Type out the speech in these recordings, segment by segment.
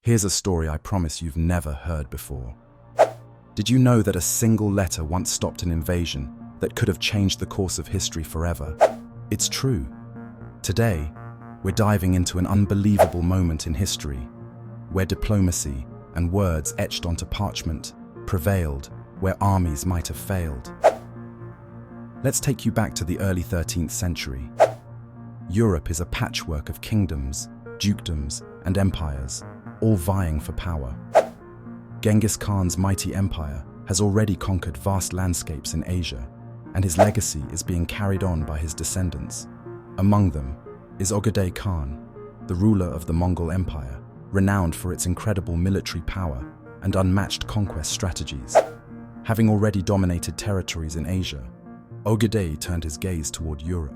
Here's a story I promise you've never heard before. Did you know that a single letter once stopped an invasion that could have changed the course of history forever? It's true. Today, we're diving into an unbelievable moment in history, where diplomacy and words etched onto parchment prevailed where armies might have failed. Let's take you back to the early 13th century. Europe is a patchwork of kingdoms, dukedoms, and empires, all vying for power. Genghis Khan's mighty empire has already conquered vast landscapes in Asia, and his legacy is being carried on by his descendants. Among them is Ögedei Khan, the ruler of the Mongol Empire, renowned for its incredible military power and unmatched conquest strategies. Having already dominated territories in Asia, Ögedei turned his gaze toward Europe.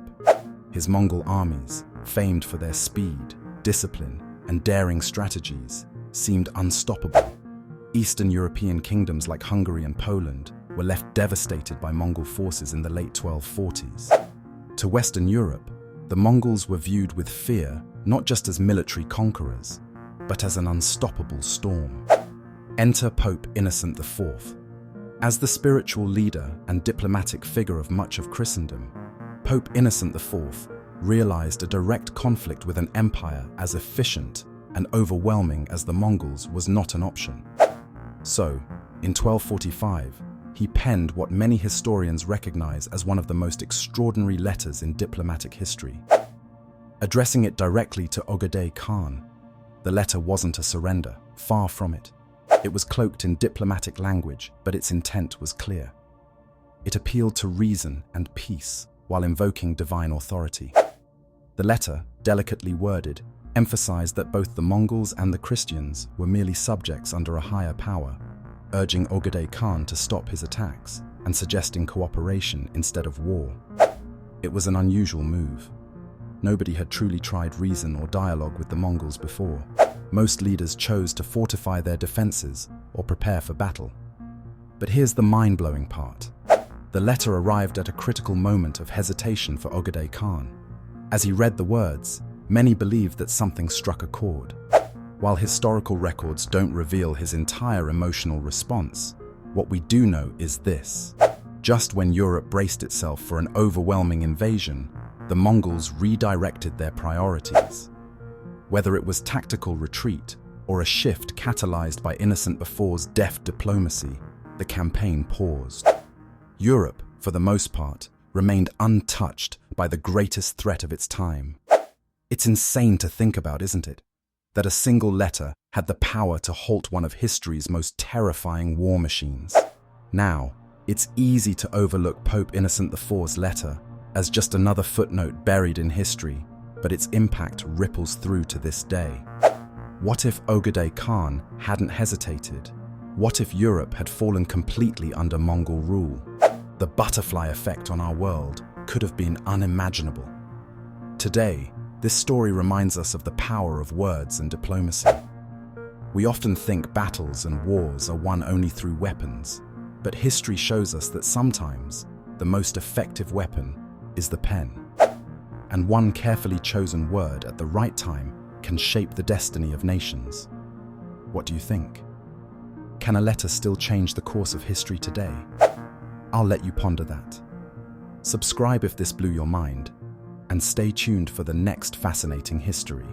His Mongol armies, famed for their speed, discipline, and daring strategies, seemed unstoppable. Eastern European kingdoms like Hungary and Poland were left devastated by Mongol forces in the late 1240s. To Western Europe, the Mongols were viewed with fear not just as military conquerors, but as an unstoppable storm. Enter Pope Innocent IV. As the spiritual leader and diplomatic figure of much of Christendom, Pope Innocent IV realized a direct conflict with an empire as efficient and overwhelming as the Mongols was not an option. So, in 1245, he penned what many historians recognize as one of the most extraordinary letters in diplomatic history. Addressing it directly to Ögedei Khan, the letter wasn't a surrender, far from it. It was cloaked in diplomatic language, but its intent was clear. It appealed to reason and peace while invoking divine authority. The letter, delicately worded, emphasized that both the Mongols and the Christians were merely subjects under a higher power, urging Ögedei Khan to stop his attacks and suggesting cooperation instead of war. It was an unusual move. Nobody had truly tried reason or dialogue with the Mongols before. Most leaders chose to fortify their defenses or prepare for battle. But here's the mind-blowing part. The letter arrived at a critical moment of hesitation for Ögedei Khan. As he read the words, many believed that something struck a chord. While historical records don't reveal his entire emotional response, what we do know is this. Just when Europe braced itself for an overwhelming invasion, the Mongols redirected their priorities. Whether it was tactical retreat or a shift catalyzed by Innocent IV's deft diplomacy, the campaign paused. Europe, for the most part, remained untouched by the greatest threat of its time. It's insane to think about, isn't it? That a single letter had the power to halt one of history's most terrifying war machines. Now, it's easy to overlook Pope Innocent IV's letter as just another footnote buried in history, but its impact ripples through to this day. What if Ögedei Khan hadn't hesitated? What if Europe had fallen completely under Mongol rule? The butterfly effect on our world could have been unimaginable. Today, this story reminds us of the power of words and diplomacy. We often think battles and wars are won only through weapons, but history shows us that sometimes the most effective weapon is the pen. And one carefully chosen word at the right time can shape the destiny of nations. What do you think? Can a letter still change the course of history today? I'll let you ponder that. Subscribe if this blew your mind, and stay tuned for the next fascinating history.